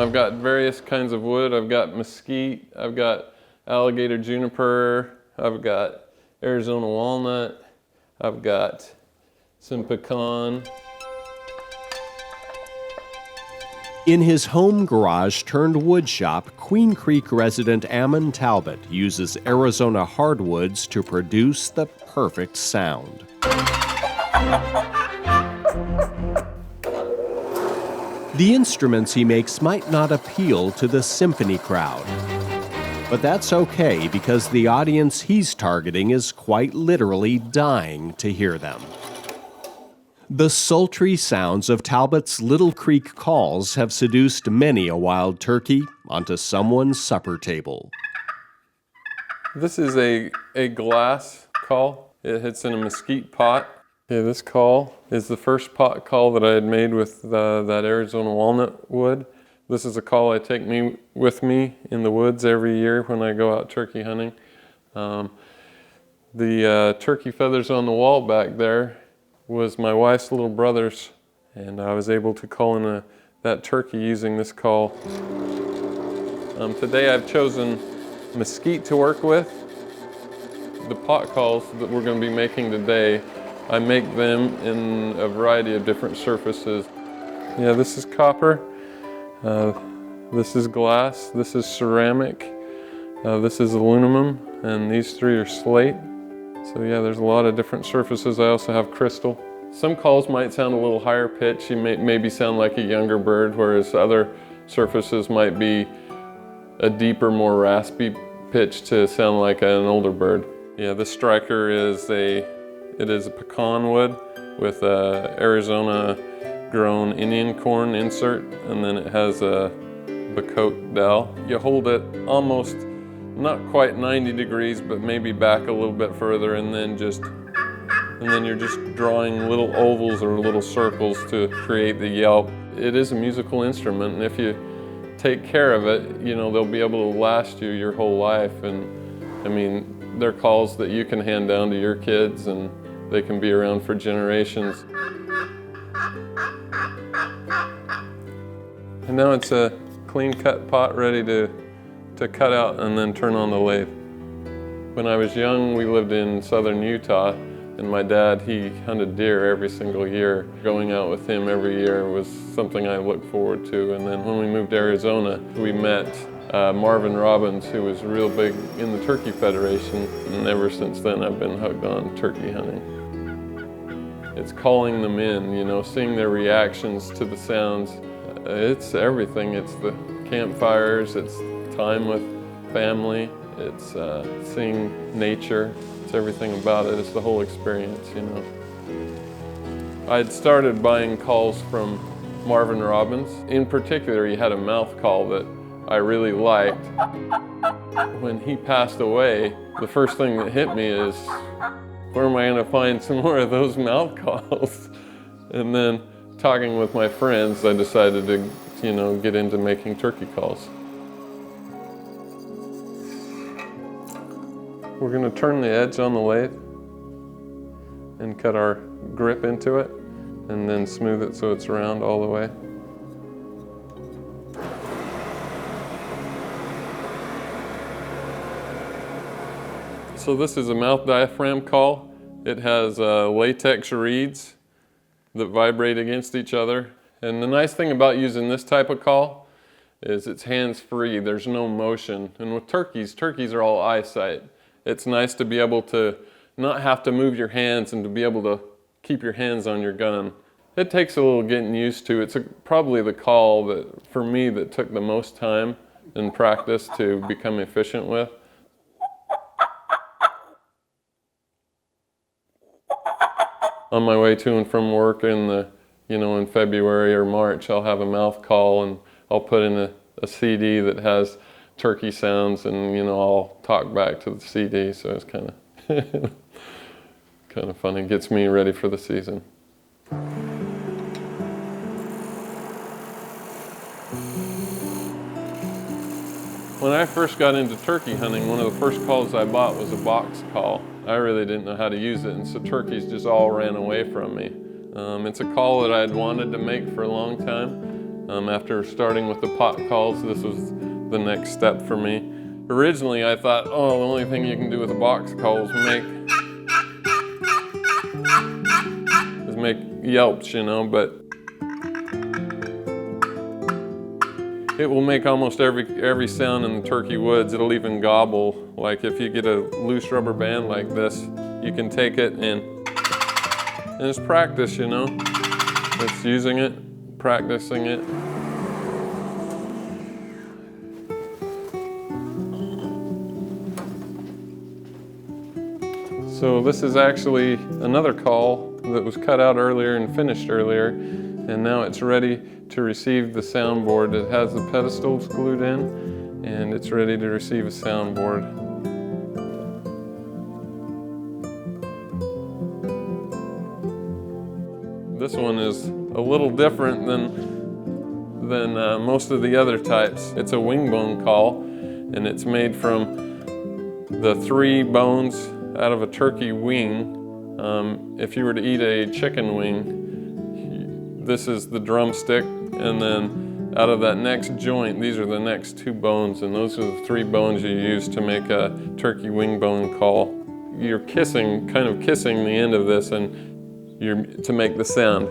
I've got various kinds of wood. I've got mesquite, I've got alligator juniper, I've got Arizona walnut, I've got some pecan. In his home garage turned wood shop, Queen Creek resident Ammon Talbot uses Arizona hardwoods to produce the perfect sound. The instruments he makes might not appeal to the symphony crowd. But that's okay, because the audience he's targeting is quite literally dying to hear them. The sultry sounds of Talbot's Little Creek calls have seduced many a wild turkey onto someone's supper table. This is a glass call. It's in a mesquite pot. Yeah, this call is the first pot call that I had made with that Arizona walnut wood. This is a call I take with me in the woods every year when I go out turkey hunting. The turkey feathers on the wall back there was my wife's little brother's, and I was able to call in that turkey using this call. Today I've chosen mesquite to work with. The pot calls that we're going to be making today, I make them in a variety of different surfaces. Yeah, this is copper. This is glass, this is ceramic, this is aluminum, and these three are slate. So yeah, there's a lot of different surfaces. I also have crystal. Some calls might sound a little higher pitch. You maybe sound like a younger bird, whereas other surfaces might be a deeper, more raspy pitch to sound like an older bird. Yeah, this striker is a pecan wood with a Arizona grown Indian corn insert, and then it has a bacote dowel. You hold it almost not quite 90 degrees, but maybe back a little bit further, and then you're just drawing little ovals or little circles to create the yelp. It is a musical instrument, and if you take care of it, you know, they'll be able to last you your whole life. And I mean, they're calls that you can hand down to your kids, and they can be around for generations. And now it's a clean cut pot ready to cut out and then turn on the lathe. When I was young, we lived in southern Utah, and my dad, he hunted deer every single year. Going out with him every year was something I looked forward to. And then when we moved to Arizona, we met Marvin Robbins, who was real big in the Turkey Federation, and ever since then I've been hooked on turkey hunting. It's calling them in, you know, seeing their reactions to the sounds. It's everything. It's the campfires, it's time with family, it's seeing nature, it's everything about it. It's the whole experience, you know. I'd started buying calls from Marvin Robbins. In particular, he had a mouth call that I really liked. When he passed away, the first thing that hit me is, where am I going to find some more of those mouth calls? And then talking with my friends, I decided to, you know, get into making turkey calls. We're going to turn the edge on the lathe and cut our grip into it, and then smooth it so it's round all the way. So this is a mouth diaphragm call. It has latex reeds that vibrate against each other. And the nice thing about using this type of call is it's hands-free, there's no motion. And with turkeys are all eyesight. It's nice to be able to not have to move your hands and to be able to keep your hands on your gun. It takes a little getting used to. It's probably the call that, for me, that took the most time and practice to become efficient with. On my way to and from work in February or March, I'll have a mouth call and I'll put in a CD that has turkey sounds, and I'll talk back to the CD. So it's kind of fun. It gets me ready for the season. When I first got into turkey hunting, one of the first calls I bought was a box call. I really didn't know how to use it, and so turkeys just all ran away from me. It's a call that I'd wanted to make for a long time, After starting with the pot calls, this was the next step for me. Originally, I thought, oh, the only thing you can do with a box call is make yelps, you know, but it will make almost every sound in the turkey woods. It'll even gobble. Like if you get a loose rubber band like this, you can take it and it's practice, you know. It's using it, practicing it. So this is actually another call that was cut out earlier and finished earlier, and now it's ready to receive the soundboard. It has the pedestals glued in, and it's ready to receive a soundboard. This one is a little different than most of the other types. It's a wing bone call, and it's made from the 3 bones out of a turkey wing. If you were to eat a chicken wing, this is the drumstick, and then out of that next joint, these are the next 2 bones, and those are the 3 bones you use to make a turkey wing bone call. You're kind of kissing the end of this, and to make the sound.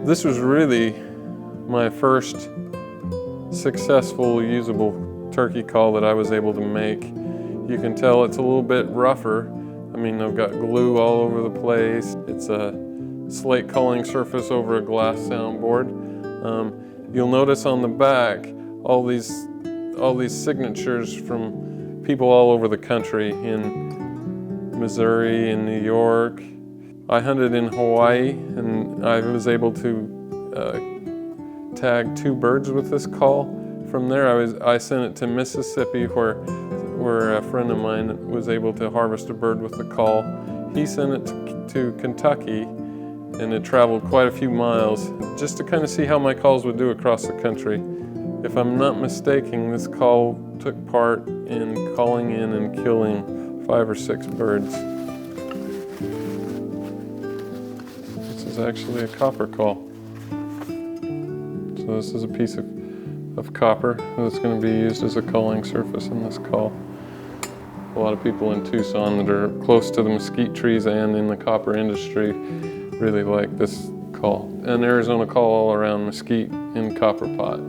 This was really my first successful usable turkey call that I was able to make. You can tell it's a little bit rougher. I mean, I've got glue all over the place. It's a slate calling surface over a glass soundboard. You'll notice on the back all these signatures from people all over the country, in Missouri, in New York. I hunted in Hawaii, and I was able to tag 2 birds with this call. From there, I sent it to Mississippi, where a friend of mine was able to harvest a bird with the call. He sent it to Kentucky, and it traveled quite a few miles just to kind of see how my calls would do across the country. If I'm not mistaken, this call took part in calling in and killing 5 or 6 birds. This is actually a copper call. So this is a piece of copper that's going to be used as a calling surface in this call. A lot of people in Tucson that are close to the mesquite trees and in the copper industry really like this call. And Arizona call all around mesquite in copper pot.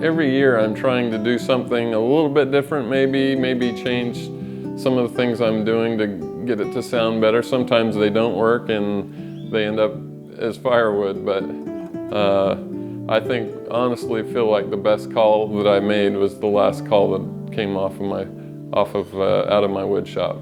Every year I'm trying to do something a little bit different, maybe change some of the things I'm doing to get it to sound better. Sometimes they don't work and they end up as firewood, but I think, honestly, feel like the best call that I made was the last call that came out of my wood shop.